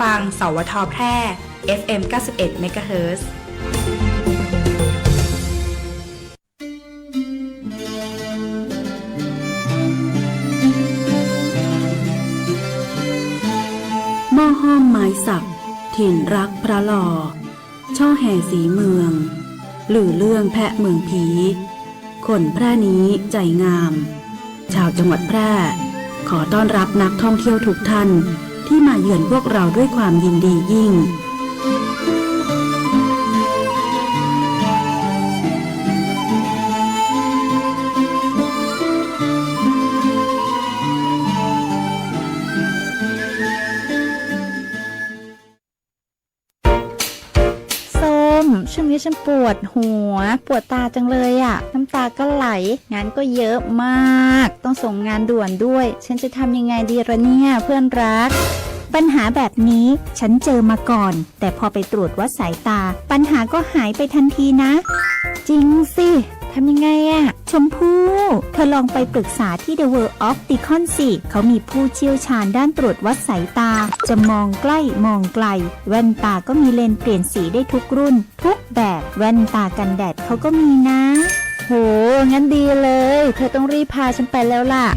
ฟังสวทแพร่ FM 91 MHzหม้อห้อมไม้สักถิ่นรักพระหล่อช่อแห่สีเมืองหรือเรื่องแพะเมืองผีคนแพร่นี้ใจงามชาวจังหวัดแพร่ขอต้อนรับนักท่องเที่ยวทุกท่านที่มาเยือนพวกเราด้วยความยินดียิ่งช่วงนี้ฉันปวดหัวปวดตาจังเลยอ่ะน้ำตาก็ไหลงานก็เยอะมากต้องส่งงานด่วนด้วยฉันจะทำยังไงดีล่ะเนี่ยเพื่อนรักปัญหาแบบนี้ฉันเจอมาก่อนแต่พอไปตรวจวัดสายตาปัญหาก็หายไปทันทีนะจริงสิทำยังไงอะชมพู่เธอลองไปปรึกษาที่ The World Opticon สิเขามีผู้เชี่ยวชาญด้านตรวจวัดสายตาจะมองใกล้มองไกลแว่นตาก็มีเลนส์เปลี่ยนสีได้ทุกรุ่นทุกแบบแว่นตากันแดดเขาก็มีนะโหงั้นดีเลยเธอต้องรีบพาฉันไปแล้วล่ะ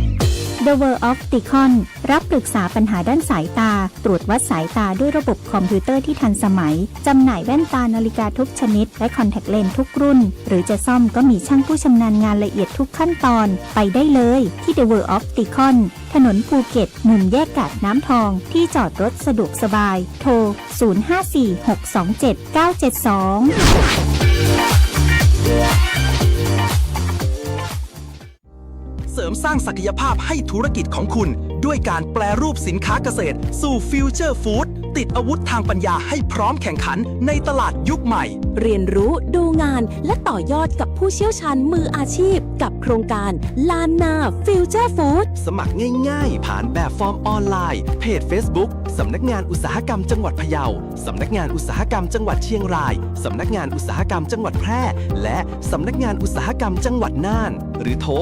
The World Opticon รับปรึกษาปัญหาด้านสายตาตรวจวัดสายตาด้วยระบบคอมพิวเตอร์ที่ทันสมัยจำหน่ายแว่นตานาฬิกาทุกชนิดและคอนแทคเลนส์ทุกรุ่นหรือจะซ่อมก็มีช่างผู้ชำนาญงานละเอียดทุกขั้นตอนไปได้เลยที่ The World Opticon ถนนภูเก็ตมุมแยกกาดน้ำทองที่จอดรถสะดวกสบายโทร 0546279972เสริมสร้างศักยภาพให้ธุรกิจของคุณด้วยการแปรรูปสินค้าเกษตรสู่ฟิวเจอร์ฟู้ดติดอาวุธทางปัญญาให้พร้อมแข่งขันในตลาดยุคใหม่เรียนรู้ดูงานและต่อยอดกับผู้เชี่ยวชาญมืออาชีพกับโครงการลานนาฟิวเจอร์ฟู้ดสมัครง่ายๆผ่านแบบฟอร์มออนไลน์เพจ Facebook สำนักงานอุตสาหกรรมจังหวัดพะเยาสำนักงานอุตสาหกรรมจังหวัดเชียงรายสำนักงานอุตสาหกรรมจังหวัดแพร่และสำนักงานอุตสาหกรรมจังหวัดน่านหรือโทร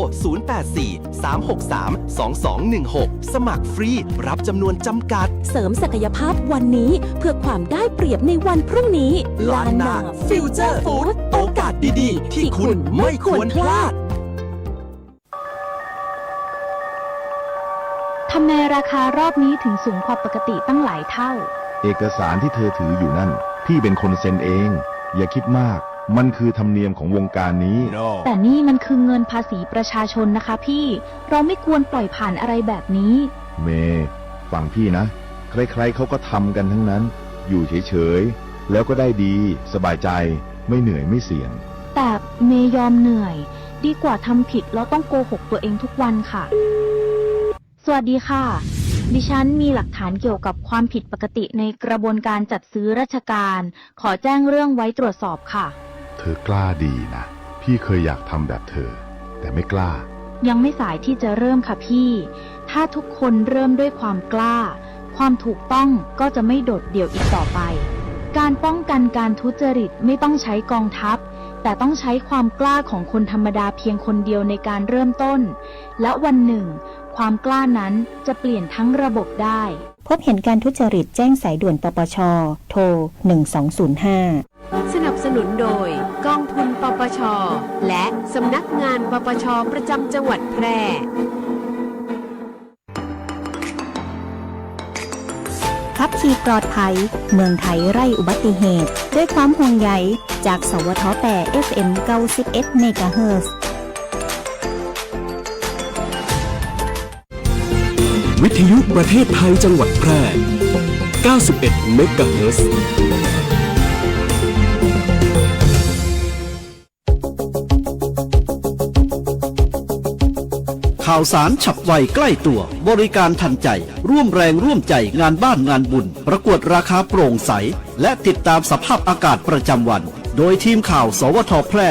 0843632216 สมัครฟรีรับจำนวนจำกัดเสริมศักยภาพวันนี้เพื่อความได้เปรียบในวันพรุ่งนี้ลานนาฟิวเจอร์ฟู้ดโอกาสดีๆที่คุณไม่ควรพลาดทำไมราคารอบนี้ถึงสูงกว่าปกติตั้งหลายเท่าเอกสารที่เธอถืออยู่นั่นพี่เป็นคนเซ็นเองอย่าคิดมากมันคือธรรมเนียมของวงการนี้ แต่นี่มันคือเงินภาษีประชาชนนะคะพี่เราไม่ควรปล่อยผ่านอะไรแบบนี้เมย์ฟังพี่นะใครๆเขาก็ทำกันทั้งนั้นอยู่เฉยๆแล้วก็ได้ดีสบายใจไม่เหนื่อยไม่เสี่ยงแต่เมย์ยอมเหนื่อยดีกว่าทำผิดแล้วต้องโกหกตัวเองทุกวันค่ะสวัสดีค่ะดิฉันมีหลักฐานเกี่ยวกับความผิดปกติในกระบวนการจัดซื้อราชการขอแจ้งเรื่องไว้ตรวจสอบค่ะเธอกล้าดีนะพี่เคยอยากทำแบบเธอแต่ไม่กล้ายังไม่สายที่จะเริ่มค่ะพี่ถ้าทุกคนเริ่มด้วยความกล้าความถูกต้องก็จะไม่โดดเดี่ยวอีกต่อไปการป้องกันการทุจริตไม่ต้องใช้กองทัพแต่ต้องใช้ความกล้าของคนธรรมดาเพียงคนเดียวในการเริ่มต้นและวันหนึ่งความกล้านั้นจะเปลี่ยนทั้งระบบได้พบเห็นการทุจริตแจ้งสายด่วนปปชโทร1205สนับสนุนโดยกองทุนปปชและสำนักงานปปชประจำจังหวัดแพร่ขับขี่ปลอดภัยเมืองไทยไร้อุบัติเหตุด้วยความห่วงใยจากสวทแปร FM 91 MHzวิทยุประเทศไทยจังหวัดแพร่ 91 เมกะเฮิรตซ์ข่าวสารฉับไวใกล้ตัวบริการทันใจร่วมแรงร่วมใจงานบ้านงานบุญประกวดราคาโปร่งใสและติดตามสภาพอากาศประจำวันโดยทีมข่าวสวทแพร่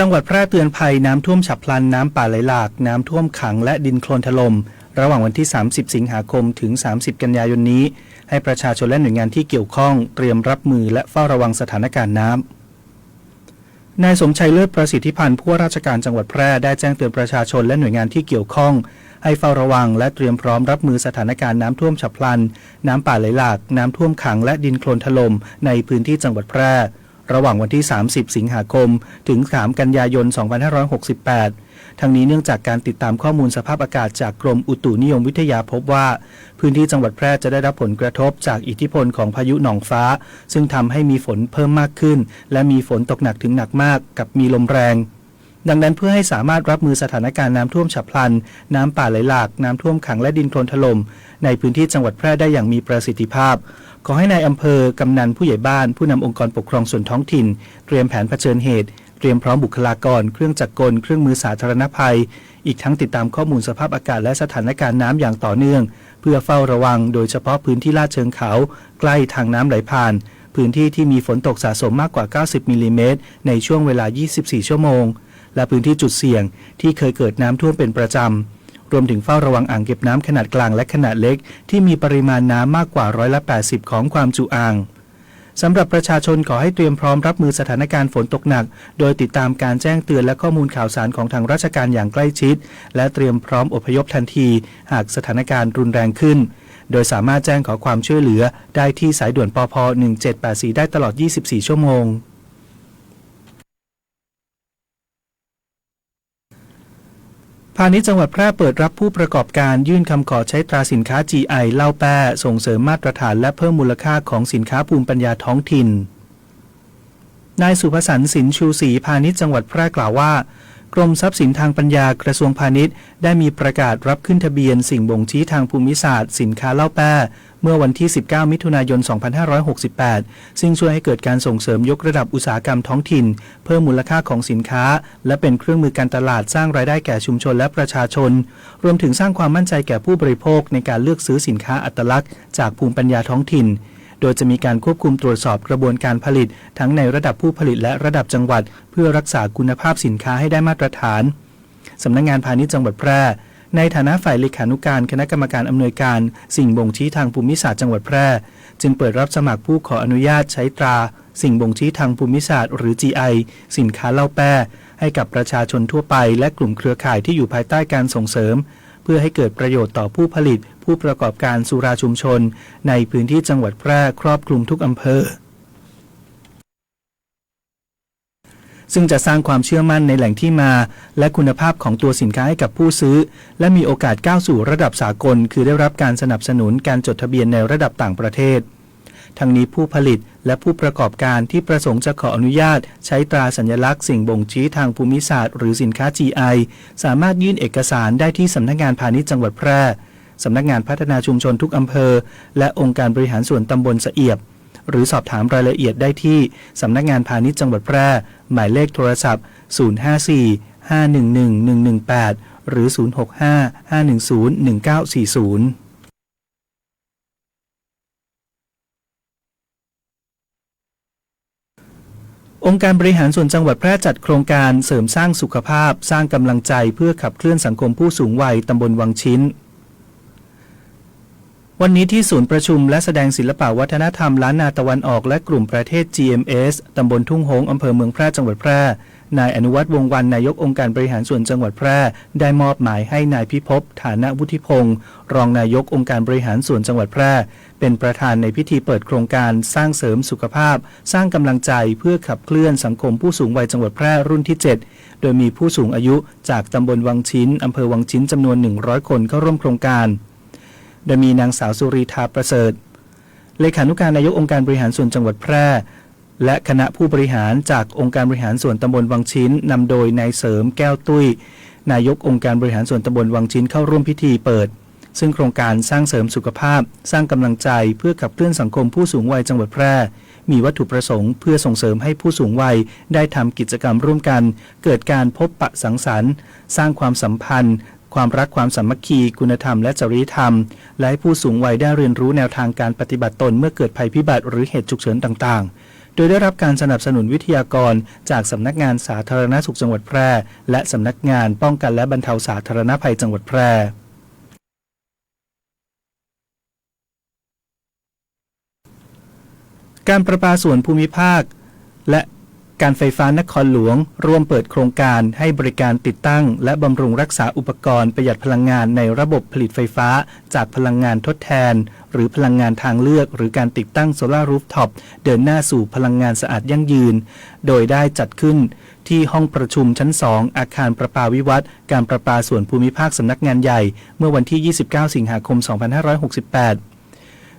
จังหวัดแพร่เตือนภัยน้ำท่วมฉับพลันน้ำป่าไหลหลากน้ำท่วมขังและดินโคลนถล่มระหว่างวันที่30สิงหาคมถึง30กันยายนนี้ให้ประชาชนและหน่วยงานที่เกี่ยวข้องเตรียมรับมือและเฝ้าระวังสถานการณ์น้ำนายสมชัยเลิศประสิทธิพันธ์ผู้ว่าราชการจังหวัดแพร่ได้แจ้งเตือนประชาชนและหน่วยงานที่เกี่ยวข้องให้เฝ้าระวังและเตรียมพร้อมรับมือสถานการณ์น้ำท่วมฉับพลันน้ำป่าไหลหลากน้ำท่วมขังและดินโคลนถล่มในพื้นที่จังหวัดแพร่ระหว่างวันที่30สิงหาคมถึง3กันยายน2568ทั้งนี้เนื่องจากการติดตามข้อมูลสภาพอากาศจากกรมอุตุนิยมวิทยาพบว่าพื้นที่จังหวัดแพร่จะได้รับผลกระทบจากอิทธิพลของพายุหนองฟ้าซึ่งทำให้มีฝนเพิ่มมากขึ้นและมีฝนตกหนักถึงหนักมากกับมีลมแรงดังนั้นเพื่อให้สามารถรับมือสถานการณ์น้ำท่วมฉับพลันน้ำป่าไหลหลากน้ำท่วมขังและดินโคลนถล่มในพื้นที่จังหวัดแพร่ได้อย่างมีประสิทธิภาพขอให้นายอำเภอกำนันผู้ใหญ่บ้านผู้นำองค์กรปกครองส่วนท้องถิ่นเตรียมแผนเผชิญเหตุเตรียมพร้อมบุคลากรเครื่องจักรกลเครื่องมือสาธารณภัยอีกทั้งติดตามข้อมูลสภาพอากาศและสถานการณ์น้ำอย่างต่อเนื่องเพื่อเฝ้าระวังโดยเฉพาะพื้นที่ลาดเชิงเขาใกล้ทางน้ำไหลผ่านพื้นที่ที่มีฝนตกสะสมมากกว่า90มิลลิเมตรในช่วงเวลา24ชั่วโมงและพื้นที่จุดเสี่ยงที่เคยเกิดน้ำท่วมเป็นประจำรวมถึงเฝ้าระวังอ่างเก็บน้ำขนาดกลางและขนาดเล็กที่มีปริมาณน้ำมากกว่า80%ของความจุอ่างสำหรับประชาชนขอให้เตรียมพร้อมรับมือสถานการณ์ฝนตกหนักโดยติดตามการแจ้งเตือนและข้อมูลข่าวสารของทางราชการอย่างใกล้ชิดและเตรียมพร้อมอพยพทันทีหากสถานการณ์รุนแรงขึ้นโดยสามารถแจ้งขอความช่วยเหลือได้ที่สายด่วนปภ1784ได้ตลอด24ชั่วโมงพาณิชย์จังหวัดแพร่เปิดรับผู้ประกอบการยื่นคำขอใช้ตราสินค้า GI เหล้าแป้ส่งเสริมมาตรฐานและเพิ่มมูลค่าของสินค้าภูมิปัญญาท้องถิ่นนายสุภสันต์สินชูศรีพาณิชย์จังหวัดแพร่กล่าวว่ากรมทรัพย์สินทางปัญญากระทรวงพาณิชย์ได้มีประกาศรับขึ้นทะเบียนสิ่งบ่งชี้ทางภูมิศาสตร์สินค้าเหล้าแป้เมื่อวันที่19มิถุนายน2568ซึ่งช่วยให้เกิดการส่งเสริมยกระดับอุตสาหกรรมท้องถิ่นเพิ่มมูลค่าของสินค้าและเป็นเครื่องมือการตลาดสร้างรายได้แก่ชุมชนและประชาชนรวมถึงสร้างความมั่นใจแก่ผู้บริโภคในการเลือกซื้อสินค้าอัตลักษณ์จากภูมิปัญญาท้องถิ่นโดยจะมีการควบคุมตรวจสอบกระบวนการผลิตทั้งในระดับผู้ผลิตและระดับจังหวัดเพื่อรักษาคุณภาพสินค้าให้ได้มาตรฐานสำนักงานพาณิชย์จังหวัดแพร่ในฐานะฝ่ายเลขานุการคณะกรรมการอำนวยการสิ่งบ่งชี้ทางภูมิศาสตร์จังหวัดแพร่จึงเปิดรับสมัครผู้ขออนุญาตใช้ตราสิ่งบ่งชี้ทางภูมิศาสตร์หรือ GI สินค้าเหล้าแป้ให้กับประชาชนทั่วไปและกลุ่มเครือข่ายที่อยู่ภายใต้การส่งเสริมเพื่อให้เกิดประโยชน์ต่อผู้ผลิตผู้ประกอบการสุราชุมชนในพื้นที่จังหวัดแพร่ครอบคลุมทุกอำเภอซึ่งจะสร้างความเชื่อมั่นในแหล่งที่มาและคุณภาพของตัวสินค้าให้กับผู้ซื้อและมีโอกาสก้าวสู่ระดับสากลคือได้รับการสนับสนุนการจดทะเบียนในระดับต่างประเทศทั้งนี้ผู้ผลิตและผู้ประกอบการที่ประสงค์จะขออนุญาตใช้ตราสัญลักษณ์สิ่งบ่งชี้ทางภูมิศาสตร์หรือสินค้า GI สามารถยื่นเอกสารได้ที่สำนักงานพาณิชย์จังหวัดแพร่สำนักงานพัฒนาชุมชนทุกอำเภอและองค์การบริหารส่วนตำบลสะเอียบหรือสอบถามรายละเอียดได้ที่สำนักงานพาณิชย์จังหวัดแพร่หมายเลขโทรศัพท์054-511-118หรือ065-510-1940องค์การบริหารส่วนจังหวัดแพร่จัดโครงการเสริมสร้างสุขภาพสร้างกำลังใจเพื่อขับเคลื่อนสังคมผู้สูงวัยตำบลวังชิ้นวันนี้ที่ศูนย์ประชุมและแสดงศิลปวัฒนธรรมล้านนาตะวันออกและกลุ่มประเทศ GMS ตำบลทุ่งโฮงอำเภอเมืองแพร่จังหวัดแพร่นายอนุวัฒน์วงศ์วรรณนายกองค์การบริหารส่วนจังหวัดแพร่ได้มอบหมายให้นายพิภพฐานะวุฒิพงศ์รองนายกองค์การบริหารส่วนจังหวัดแพร่เป็นประธานในพิธีเปิดโครงการสร้างเสริมสุขภาพสร้างกำลังใจเพื่อขับเคลื่อนสังคมผู้สูงวัยจังหวัดแพร่รุ่นที่7โดยมีผู้สูงอายุจากตำบลวังชิ้นอำเภอวังชิ้นจำนวน100คนเข้าร่วมโครงการโดยมีนางสาวสุรีธาประเสริฐเลขานุการนายกองค์การบริหารส่วนจังหวัดแพร่และคณะผู้บริหารจากองค์การบริหารส่วนตำบลวังชิ้นนำโดยนายเสริมแก้วตุ้ยนายกองค์การบริหารส่วนตำบลวังชิ้นเข้าร่วมพิธีเปิดซึ่งโครงการสร้างเสริมสุขภาพสร้างกำลังใจเพื่อขับเคลื่อนสังคมผู้สูงวัยจังหวัดแพร่มีวัตถุประสงค์เพื่อส่งเสริมให้ผู้สูงวัยได้ทำกิจกรรมร่วมกันเกิดการพบปะสังสรรค์สร้างความสัมพันธ์ความรักความสามัคคีคุณธรรมและจริยธรรมและให้ผู้สูงวัยได้เรียนรู้แนวทางการปฏิบัติตนเมื่อเกิดภัยพิบัติหรือเหตุฉุกเฉินต่างๆ โดยได้รับการสนับสนุนวิทยากรจากสำนักงานสาธารณสุขจังหวัดแพร่และสำนักงานป้องกันและบรรเทาสาธารณภัยจังหวัดแพร่การประปาส่วนภูมิภาคและการไฟฟ้านครหลวงร่วมเปิดโครงการให้บริการติดตั้งและบำรุงรักษาอุปกรณ์ประหยัดพลังงานในระบบผลิตไฟฟ้าจากพลังงานทดแทนหรือพลังงานทางเลือกหรือการติดตั้งโซลาร์รูฟท็อปเดินหน้าสู่พลังงานสะอาดยั่งยืนโดยได้จัดขึ้นที่ห้องประชุมชั้น 2 อาคารประปาวิวัฒน์การประปาส่วนภูมิภาคสำนักงานใหญ่เมื่อวันที่ 29 สิงหาคม 2568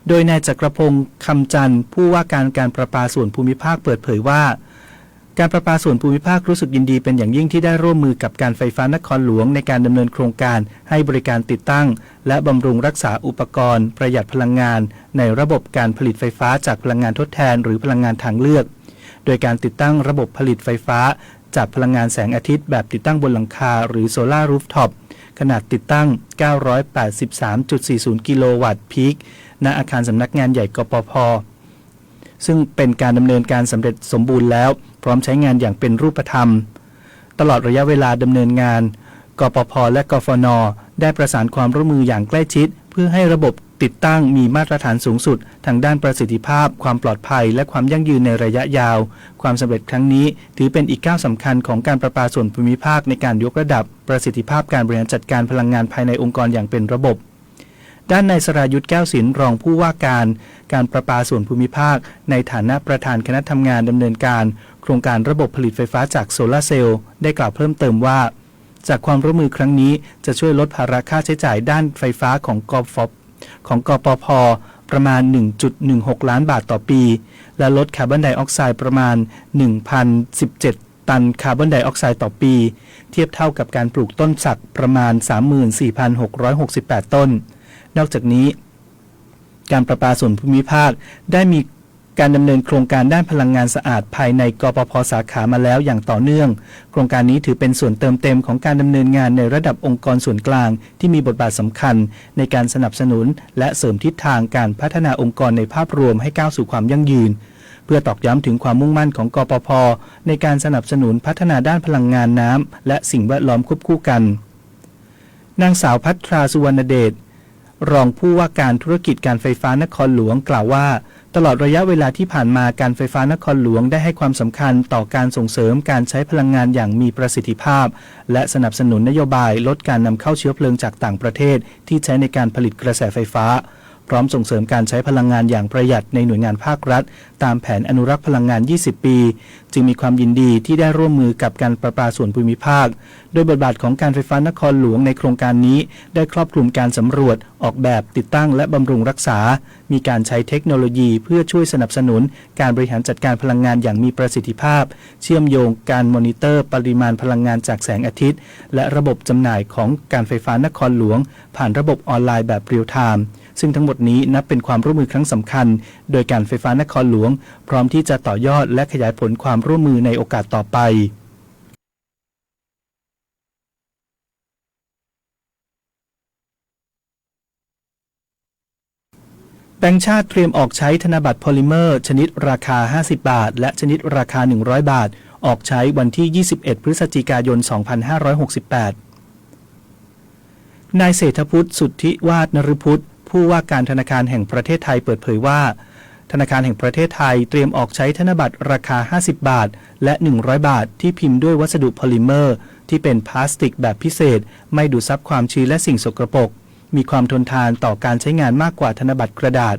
โดยนายจักรพงศ์คำจันทร์ผู้ว่าการประปาส่วนภูมิภาคเปิดเผยว่าการประปาส่วนภูมิภาครู้สึกยินดีเป็นอย่างยิ่งที่ได้ร่วมมือกับการไฟฟ้านครหลวงในการดำเนินโครงการให้บริการติดตั้งและบำรุงรักษาอุปกรณ์ประหยัดพลังงานในระบบการผลิตไฟฟ้าจากพลังงานทดแทนหรือพลังงานทางเลือกโดยการติดตั้งระบบผลิตไฟฟ้าจากพลังงานแสงอาทิตย์แบบติดตั้งบนหลังคาหรือโซลาร์รูฟท็อปขนาดติดตั้ง 983.40 กิโลวัตต์พีคณอาคารสำนักงานใหญ่กปภ.ซึ่งเป็นการดำเนินการสำเร็จสมบูรณ์แล้วพร้อมใช้งานอย่างเป็นรูปธรรมตลอดระยะเวลาดำเนินงานกปภ.และกฟน.ได้ประสานความร่วมมืออย่างใกล้ชิดเพื่อให้ระบบติดตั้งมีมาตรฐานสูงสุดทางด้านประสิทธิภาพความปลอดภัยและความยั่งยืนในระยะยาวความสำเร็จครั้งนี้ถือเป็นอีกก้าวสำคัญของการประปาส่วนภูมิภาคในการยกระดับประสิทธิภาพการบริหารจัดการพลังงานภายในองค์กรอย่างเป็นระบบด้านนายสรายุทธแก้วศิลป์รองผู้ว่าการประปาส่วนภูมิภาคในฐานะประธานคณะทำงานดำเนินการโครงการระบบผลิตไฟฟ้าจากโซลาร์เซลล์ได้กล่าวเพิ่มเติมว่าจากความร่วมมือครั้งนี้จะช่วยลดภาระค่าใช้จ่ายด้านไฟฟ้าของกปภ.ประมาณ 1.16 ล้านบาทต่อปีและลดคาร์บอนไดออกไซด์ประมาณ 1,017 ตันคาร์บอนไดออกไซด์ต่อปีเทียบเท่ากับการปลูกต้นสักประมาณ 34,668 ต้นนอกจากนี้การประปาส่วนภูมิภาคได้มีการดำเนินโครงการด้านพลังงานสะอาดภายในกปภ.สาขามาแล้วอย่างต่อเนื่องโครงการนี้ถือเป็นส่วนเติมเต็มของการดำเนินงานในระดับองค์กรส่วนกลางที่มีบทบาทสำคัญในการสนับสนุนและเสริมทิศทางการพัฒนาองค์กรในภาพรวมให้ก้าวสู่ความยั่งยืนเพื่อตอกย้ำถึงความมุ่งมั่นของกปภ.ในการสนับสนุนพัฒนาด้านพลังงานน้ำและสิ่งแวดล้อมควบคู่กันนางสาวภัทราสุวรรณเดชรองผู้ว่าการธุรกิจการไฟฟ้านครหลวงกล่าวว่าตลอดระยะเวลาที่ผ่านมาการไฟฟ้านครหลวงได้ให้ความสำคัญต่อการส่งเสริมการใช้พลังงานอย่างมีประสิทธิภาพและสนับสนุนนโยบายลดการนำเข้าเชื้อเพลิงจากต่างประเทศที่ใช้ในการผลิตกระแสไฟฟ้าพร้อมส่งเสริมการใช้พลังงานอย่างประหยัดในหน่วยงานภาครัฐตามแผนอนุรักษ์พลังงาน 20 ปีจึงมีความยินดีที่ได้ร่วมมือกับการประปาส่วนภูมิภาคโดยบทบาทของการไฟฟ้านครหลวงในโครงการนี้ได้ครอบคลุมการสำรวจออกแบบติดตั้งและบำรุงรักษามีการใช้เทคโนโลยีเพื่อช่วยสนับสนุนการบริหารจัดการพลังงานอย่างมีประสิทธิภาพเชื่อมโยงการมอนิเตอร์ปริมาณพลังงานจากแสงอาทิตย์และระบบจำหน่ายของการไฟฟ้านครหลวงผ่านระบบออนไลน์แบบเรียลไทม์ซึ่งทั้งหมดนี้นับเป็นความร่วมมือครั้งสำคัญโดยการไฟฟ้านครหลวงพร้อมที่จะต่อยอดและขยายผลความร่วมมือในโอกาสต่อไปแบงก์ชาติเตรียมออกใช้ธนบัตรโพลิเมอร์ชนิดราคา50 บาทและชนิดราคา100 บาทออกใช้วันที่ 21 พฤศจิกายน 2568นายเศรษฐพุทธสุทธิวาฒนฤพุทธผู้ว่าการธนาคารแห่งประเทศไทยเปิดเผยว่าธนาคารแห่งประเทศไทยเตรียมออกใช้ธนบัตรราคา50 บาทและ100 บาทที่พิมพ์ด้วยวัสดุโพลิเมอร์ที่เป็นพลาสติกแบบพิเศษไม่ดูดซับความชื้นและสิ่งสกปรกมีความทนทานต่อการใช้งานมากกว่าธนบัตรกระดาษ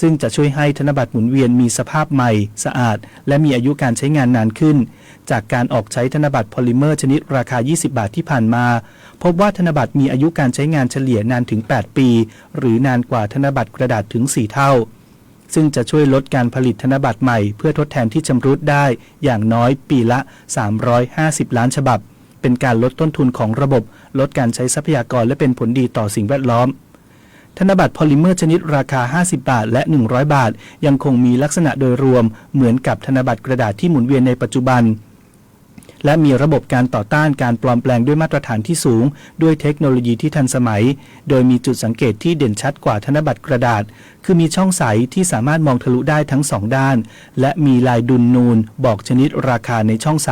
ซึ่งจะช่วยให้ธนบัตรหมุนเวียนมีสภาพใหม่สะอาดและมีอายุการใช้งานนานขึ้นจากการออกใช้ธนบัตรโพลิเมอร์ชนิดราคา20 บาทที่ผ่านมาพบว่าธนบัตรมีอายุการใช้งานเฉลี่ยนานถึง8 ปีหรือนานกว่าธนบัตรกระดาษถึง4 เท่าซึ่งจะช่วยลดการผลิตธนบัตรใหม่เพื่อทดแทนที่ชำรุดได้อย่างน้อยปีละ350 ล้านฉบับเป็นการลดต้นทุนของระบบลดการใช้ทรัพยากรและเป็นผลดีต่อสิ่งแวดล้อมธนบัตรโพลิเมอร์ชนิดราคา50 บาทและ100 บาทยังคงมีลักษณะโดยรวมเหมือนกับธนบัตรกระดาษที่หมุนเวียนในปัจจุบัน และมีระบบการต่อต้านการปลอมแปลงด้วยมาตรฐานที่สูงด้วยเทคโนโลยีที่ทันสมัยโดยมีจุดสังเกตที่เด่นชัดกว่าธนบัตรกระดาษคือมีช่องใสที่สามารถมองทะลุได้ทั้ง2ด้านและมีลายดุลนูนบอกชนิดราคาในช่องใส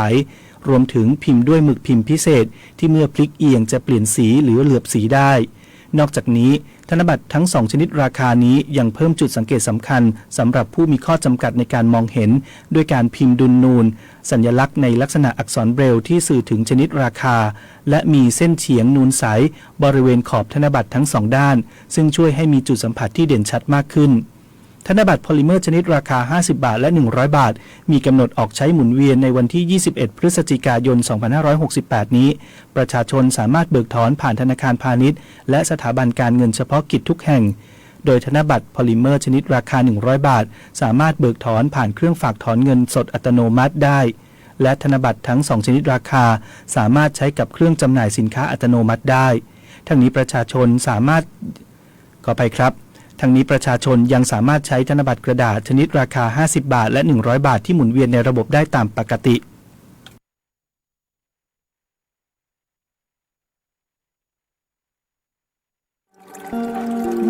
รวมถึงพิมพ์ด้วยหมึกพิมพ์พิเศษที่เมื่อพลิกเอียงจะเปลี่ยนสีหรือเหลือบสีได้นอกจากนี้ธนบัตรทั้ง2ชนิดราคานี้ยังเพิ่มจุดสังเกตสำคัญสำหรับผู้มีข้อจำกัดในการมองเห็นด้วยการพิมพ์ดุลนูนสัญลักษณ์ในลักษณะอักษรเบรลล์ที่สื่อถึงชนิดราคาและมีเส้นเฉียงนูนใสบริเวณขอบธนบัตรทั้ง2ด้านซึ่งช่วยให้มีจุดสัมผัสที่เด่นชัดมากขึ้นธนบัตรโพลิเมอร์ชนิดราคา50บาทและ100บาทมีกำหนดออกใช้หมุนเวียนในวันที่21พฤศจิกายน2568นี้ประชาชนสามารถเบิกถอนผ่านธนาคารพาณิชย์และสถาบันการเงินเฉพาะกิจทุกแห่งโดยธนบัตรโพลิเมอร์ชนิดราคา100บาทสามารถเบิกถอนผ่านเครื่องฝากถอนเงินสดอัตโนมัติได้และธนบัตรทั้ง2ชนิดราคาสามารถใช้กับเครื่องจำหน่ายสินค้าอัตโนมัติได้ทั้งนี้ประชาชนสามารถขออภัยครับทั้งนี้ประชาชนยังสามารถใช้ธนบัตรกระดาษชนิดราคา50บาทและ100บาทที่หมุนเวียนในระบบได้ตามปกติ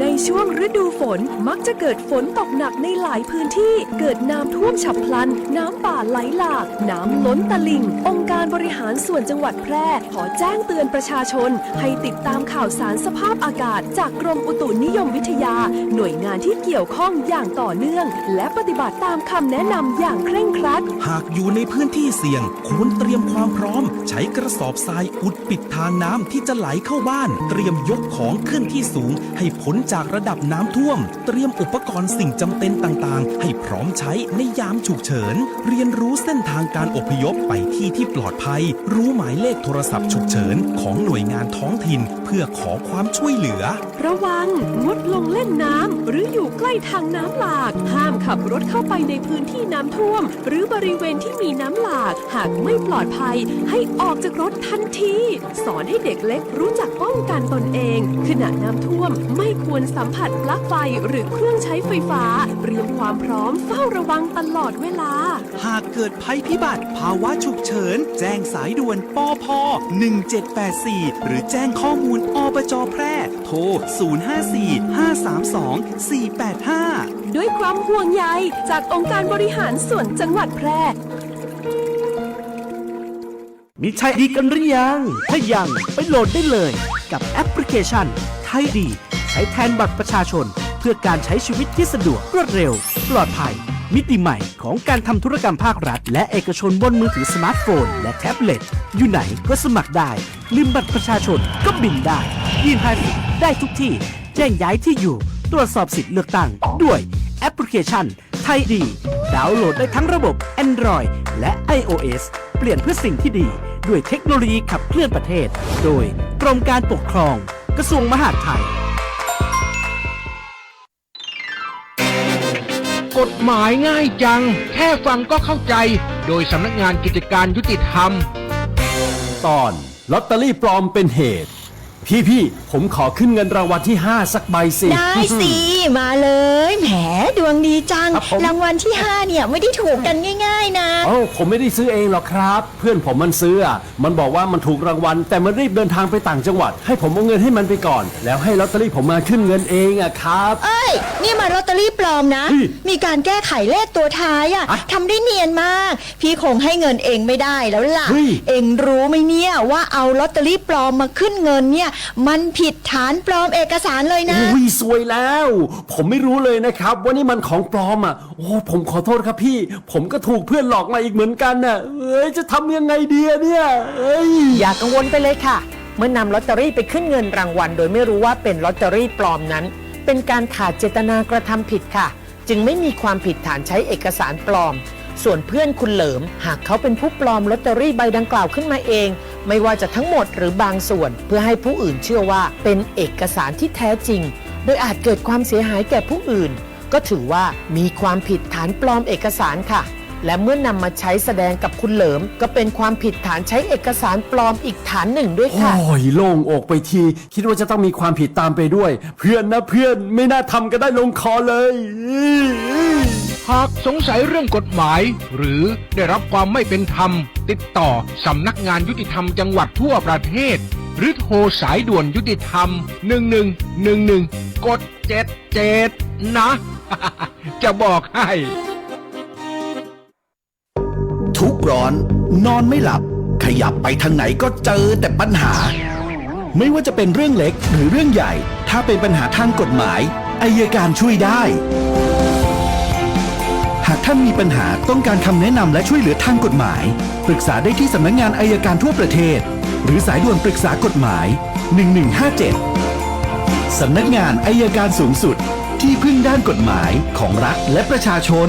ในช่วงฤดูฝนมักจะเกิดฝนตกหนักในหลายพื้นที่เกิดน้ำท่วมฉับพลันน้ำป่าไหลหลากน้ำล้นตลิ่งองค์การบริหารส่วนจังหวัดแพร่ขอแจ้งเตือนประชาชนให้ติดตามข่าวสารสภาพอากาศจากกรมอุตุนิยมวิทยาหน่วยงานที่เกี่ยวข้องอย่างต่อเนื่องและปฏิบัติตามคำแนะนำอย่างเคร่งครัดหากอยู่ในพื้นที่เสี่ยงควรเตรียมความพร้อมใช้กระสอบทรายอุดปิดทางน้ำที่จะไหลเข้าบ้านเตรียมยกของขึ้นที่สูงให้พ้นจากระดับน้ำท่วมเตรียมอุปกรณ์สิ่งจำเป็นต่างๆให้พร้อมใช้ในยามฉุกเฉินเรียนรู้เส้นทางการอพยพไปที่ปลอดภัยรู้หมายเลขโทรศัพท์ฉุกเฉินของหน่วยงานท้องถิ่นเพื่อขอความช่วยเหลือระวังงดลงเล่นน้ำหรืออยู่ใกล้ทางน้ำหลากห้ามขับรถเข้าไปในพื้นที่น้ำท่วมหรือบริเวณที่มีน้ำหลากหากไม่ปลอดภัยให้ออกจากรถทันทีสอนให้เด็กเล็กรู้จักป้องกันตนเองขณะน้ำท่วมไม่ควรสัมผัสปลั๊กไฟหรือเครื่องใช้ไฟฟ้าเตรียมความพร้อมเฝ้าระวังตลอดเวลาหากเกิดภัยพิบัติภาวะฉุกเฉินแจ้งสายด่วนปพ1784หรือแจ้งข้อมูลอบจ.แพร่โทร054-532-485ด้วยความห่วงใยจากองค์การบริหารส่วนจังหวัดแพร่มีไทยดีกันหรือยังถ้ายังไปโหลดได้เลยกับแอปพลิเคชันไทยดีใช้แทนบัตรประชาชนเพื่อการใช้ชีวิตที่สะดวกรวดเร็วปลอดภัยมิติใหม่ของการทำธุรกรรมภาครัฐและเอกชนบนมือถือสมาร์ทโฟนและแท็บเล็ตอยู่ไหนก็สมัครได้ลืมบัตรประชาชนก็บินได้ยื่นภาษีได้ทุกที่แจ้งย้ายที่อยู่ตรวจสอบสิทธิ์เลือกตั้งด้วยแอปพลิเคชันไทยดีดาวน์โหลดได้ทั้งระบบ Android และ iOS เปลี่ยนเพื่อสิ่งที่ดีด้วยเทคโนโลยีขับเคลื่อนประเทศโดยกรมการปกครองกระทรวงมหาดไทยกฎหมายง่ายจังแค่ฟังก็เข้าใจโดยสำนักงานกิจการยุติธรรมตอนลอตเตอรี่ปลอมเป็นเหตุพี่ผมขอขึ้นเงินรางวัลที่5สักใบสิได้สิมาเลยแหมดวงดีจังรางวัลที่5เนี่ยไม่ได้ถูกกันง่ายๆนะผมไม่ได้ซื้อเองหรอกครับเพื่อนผมมันซื้อมันบอกว่ามันถูกรางวัลแต่มันรีบเดินทางไปต่างจังหวัดให้ผมเอาเงินให้มันไปก่อนแล้วให้ลอตเตอรี่ผมมาขึ้นเงินเองครับนี่มาลอตเตอรี่ปลอมนะมีการแก้ไขเลขตัวท้ายทำได้เนียนมากพี่คงให้เงินเองไม่ได้แล้วล่ะเองรู้ไหมเนี่ยว่าเอาลอตเตอรี่ปลอมมาขึ้นเงินเนี่ยมันผิดฐานปลอมเอกสารเลยนะซวยแล้วผมไม่รู้เลยนะครับว่านี่มันของปลอมผมขอโทษครับพี่ผมก็ถูกเพื่อนหลอกมาอีกเหมือนกันจะทำยังไงดีเนี่ยอย่ากังวลไปเลยค่ะเมื่อนำลอตเตอรี่ไปขึ้นเงินรางวัลโดยไม่รู้ว่าเป็นลอตเตอรี่ปลอมนั้นเป็นการขาดเจตนากระทำผิดค่ะจึงไม่มีความผิดฐานใช้เอกสารปลอมส่วนเพื่อนคุณเหลิมหากเขาเป็นผู้ปลอมลอตเตอรี่ใบดังกล่าวขึ้นมาเองไม่ว่าจะทั้งหมดหรือบางส่วนเพื่อให้ผู้อื่นเชื่อว่าเป็นเอกสารที่แท้จริงโดยอาจเกิดความเสียหายแก่ผู้อื่นก็ถือว่ามีความผิดฐานปลอมเอกสารค่ะและเมื่อนำมาใช้แสดงกับคุณเหลิมก็เป็นความผิดฐานใช้เอกสารปลอมอีกฐานหนึ่งด้วยค่ะโล่งอกไปทีคิดว่าจะต้องมีความผิดตามไปด้วยเพื่อนไม่น่าทำกันได้ลงคอเลย หากสงสัยเรื่องกฎหมายหรือได้รับความไม่เป็นธรรมติดต่อสำนักงานยุติธรรมจังหวัดทั่วประเทศหรือโทรสายด่วนยุติธรรม1111กด77นะ จะบอกให้ ทุกข์ร้อนนอนไม่หลับขยับไปทางไหนก็เจอแต่ปัญหา ไม่ว่าจะเป็นเรื่องเล็กหรือเรื่องใหญ่ถ้าเป็นปัญหาทางกฎหมายอัยการช่วยได้หากท่านมีปัญหาต้องการคำแนะนำและช่วยเหลือทางกฎหมายปรึกษาได้ที่สำนักงานอัยการทั่วประเทศหรือสายด่วนปรึกษากฎหมาย1157สำนักงานอัยการสูงสุดที่พึ่งด้านกฎหมายของรัฐและประชาชน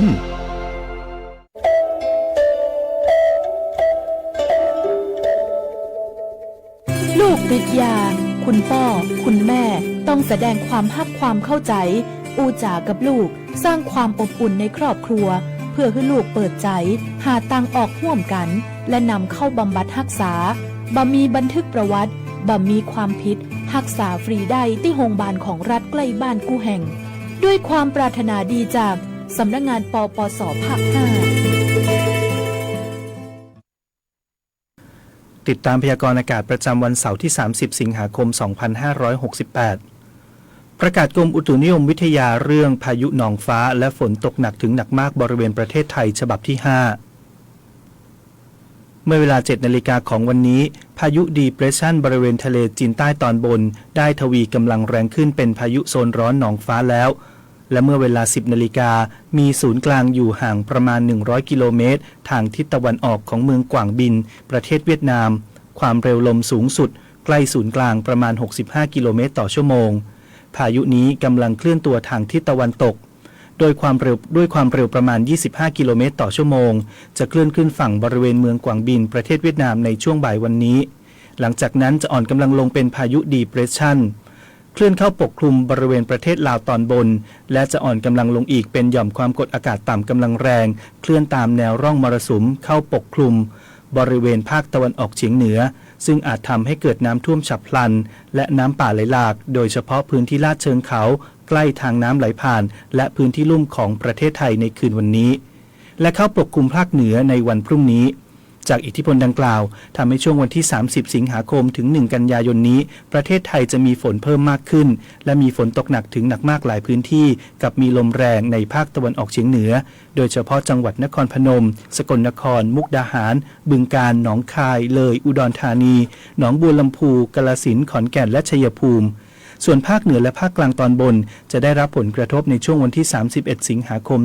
ลูกติดยาคุณพ่อคุณแม่ต้องแสดงความฮักความเข้าใจอูจากับลูกสร้างความอบอุ่นในครอบครัวเพื่อให้ลูกเปิดใจหาตังออกร่วมกันและนำเข้าบำบัดรักษาบ่มีบันทึกประวัติบ่มีความผิดรักษาฟรีได้ที่โรงพยาบาลของรัฐใกล้บ้านกู้แห่งด้วยความปรารถนาดีจากสำนักงานปปส.ภาค 5ติดตามพยากรณ์อากาศประจำวันเสาร์ที่ 30 สิงหาคม 2568 ประกาศกรมอุตุนิยมวิทยาเรื่องพายุหนองฟ้าและฝนตกหนักถึงหนักมากบริเวณประเทศไทยฉบับที่ 5 เมื่อเวลา 7 นาฬิกาของวันนี้พายุดีเพรสชันบริเวณทะเลจีนใต้ตอนบนได้ทวีกำลังแรงขึ้นเป็นพายุโซนร้อนหนองฟ้าแล้วและเมื่อเวลา 10 นาฬิกามีศูนย์กลางอยู่ห่างประมาณ 100 กิโลเมตรทางทิศตะวันออกของเมืองกวางบินประเทศเวียดนามความเร็วลมสูงสุดใกล้ศูนย์กลางประมาณ 65 กิโลเมตรต่อชั่วโมงพายุนี้กำลังเคลื่อนตัวทางทิศตะวันตกโดยความเร็วประมาณ 25 กิโลเมตรต่อชั่วโมงจะเคลื่อนขึ้นฝั่งบริเวณเมืองกวางบินประเทศเวียดนามในช่วงบ่ายวันนี้หลังจากนั้นจะอ่อนกำลังลงเป็นพายุดีเพรสชันเคลื่อนเข้าปกคลุมบริเวณประเทศลาวตอนบนและจะอ่อนกำลังลงอีกเป็นหย่อมความกดอากาศต่ำกำลังแรงเคลื่อนตามแนวร่องมรสุมเข้าปกคลุมบริเวณภาคตะวันออกเฉียงเหนือซึ่งอาจทำให้เกิดน้ำท่วมฉับพลันและน้ำป่าไหลหลากโดยเฉพาะพื้นที่ลาดเชิงเขาใกล้ทางน้ำไหลผ่านและพื้นที่ลุ่มของประเทศไทยในคืนวันนี้และเข้าปกคลุมภาคเหนือในวันพรุ่งนี้จากอิทธิพลดังกล่าวทำให้ช่วงวันที่ 30 สิงหาคมถึง 1 กันยายนนี้ประเทศไทยจะมีฝนเพิ่มมากขึ้นและมีฝนตกหนักถึงหนักมากหลายพื้นที่กับมีลมแรงในภาคตะวันออกเฉียงเหนือโดยเฉพาะจังหวัดนครพนมสกลนครมุกดาหารบึงกาฬหนองคายเลยอุดรธานีหนองบัวลำพูกาฬสินธุ์ขอนแก่นและชัยภูมิส่วนภาคเหนือและภาคกลางตอนบนจะได้รับผลกระทบในช่วงวันที่ 31 สิงหาคม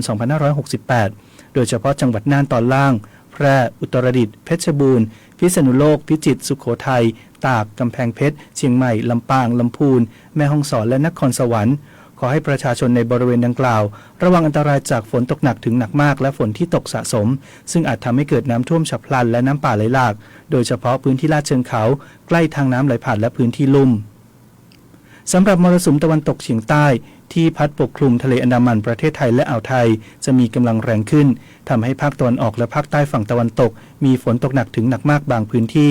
2568 โดยเฉพาะจังหวัดน่านตอนล่างแพร่อุตรดิตถ์เพชรบูรณ์พิษณุโลกพิจิตรสุโขทัยตากกำแพงเพชรเชียงใหม่ลำปางลำพูนแม่ฮ่องสอนและนครสวรรค์ขอให้ประชาชนในบริเวณดังกล่าวระวังอันตรายจากฝนตกหนักถึงหนักมากและฝนที่ตกสะสมซึ่งอาจทำให้เกิดน้ำท่วมฉับพลันและน้ำป่าไหลหลากโดยเฉพาะพื้นที่ลาดเชิงเขาใกล้ทางน้ำไหลผ่านและพื้นที่ลุ่มสำหรับมรสุมตะวันตกเฉียงใต้ที่พัดปกคลุมทะเลอันดามันประเทศไทยและอ่าวไทยจะมีกำลังแรงขึ้นทำให้ภาคตะวันออกและภาคใต้ฝั่งตะวันตกมีฝนตกหนักถึงหนักมากบางพื้นที่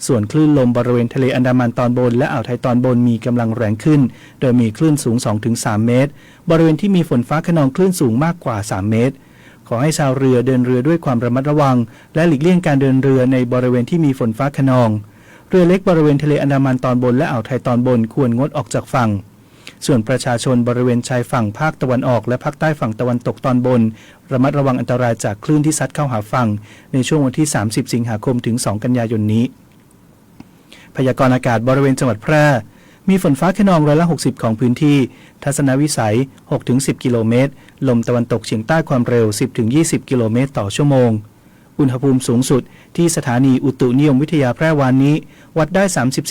ส่วนคลื่นลมบริเวณทะเลอันดามันตอนบนและอ่าวไทยตอนบนมีกำลังแรงขึ้นโดยมีคลื่นสูง 2-3 เมตรบริเวณที่มีฝนฟ้าคะนองคลื่นสูงมากกว่า3 เมตรขอให้ชาวเรือเดินเรือด้วยความระมัดระวังและหลีกเลี่ยงการเดินเรือในบริเวณที่มีฝนฟ้าคะนองเรือเล็กบริเวณทะเลอันดามันตอนบนและอ่าวไทยตอนบนควรงดออกจากฝั่งส่วนประชาชนบริเวณชายฝั่งภาคตะวันออกและภาคใต้ฝั่งตะวันตกตอนบนระมัดระวังอันตรายจากคลื่นที่ซัดเข้าหาฝั่งในช่วงวันที่ 30 สิงหาคมถึง 2 กันยายนนี้พยากรณ์อากาศบริเวณจังหวัดแพร่มีฝนฟ้าคะนอง60%ของพื้นที่ทัศนวิสัย 6-10 กิโลเมตรลมตะวันตกเฉียงใต้ความเร็ว 10-20 กิโลเมตรต่อชั่วโมงอุณหภูมิสูงสุดที่สถานีอุตุนิยมวิทยาแพร่วานนี้วัดได้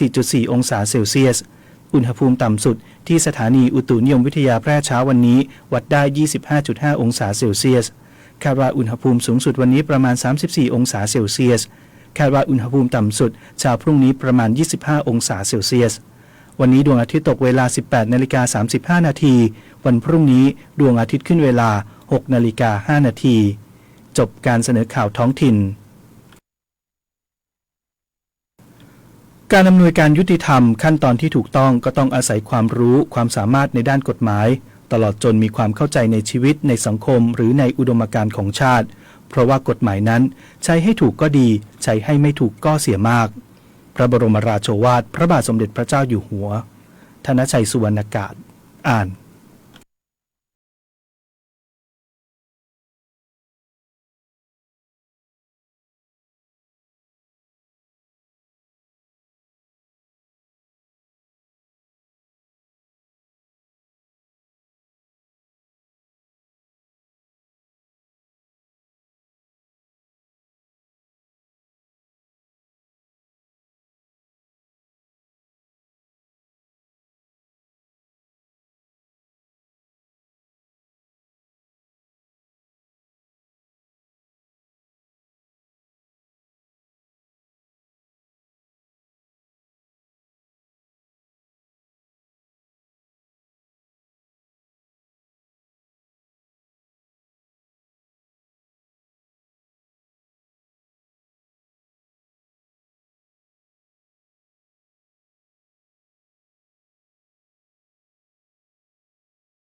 34.4 องศาเซลเซียสอุณหภูมิต่ำสุดที่สถานีอุตุนิยมวิทยาแพร่เช้าวันนี้วัดได้ 25.5 องศาเซลเซียสคาดว่าอุณหภูมิสูงสุดวันนี้ประมาณ 34 องศาเซลเซียสคาดว่าอุณหภูมิต่ำสุดเช้าพรุ่งนี้ประมาณ 25 องศาเซลเซียสวันนี้ดวงอาทิตย์ตกเวลา 18:35 นาทีวันพรุ่งนี้ดวงอาทิตย์ขึ้นเวลา 6:05 นาทีจบการเสนอข่าวท้องถิ่นการอำนวยการยุติธรรมขั้นตอนที่ถูกต้องก็ต้องอาศัยความรู้ความสามารถในด้านกฎหมายต ตลอดจนมีความเข้าใจในชีวิตในสังคมหรือในอุดมการณ์ของชาติเพราะว่ากฎหมายนั้นใช้ให้ถูกก็ดีใช้ให้ไม่ถูกก็เสียมากพระบรมราโชวาทพระบาทสมเด็จพระเจ้าอยู่หัวธนชัยสุวรรณกาศอ่าน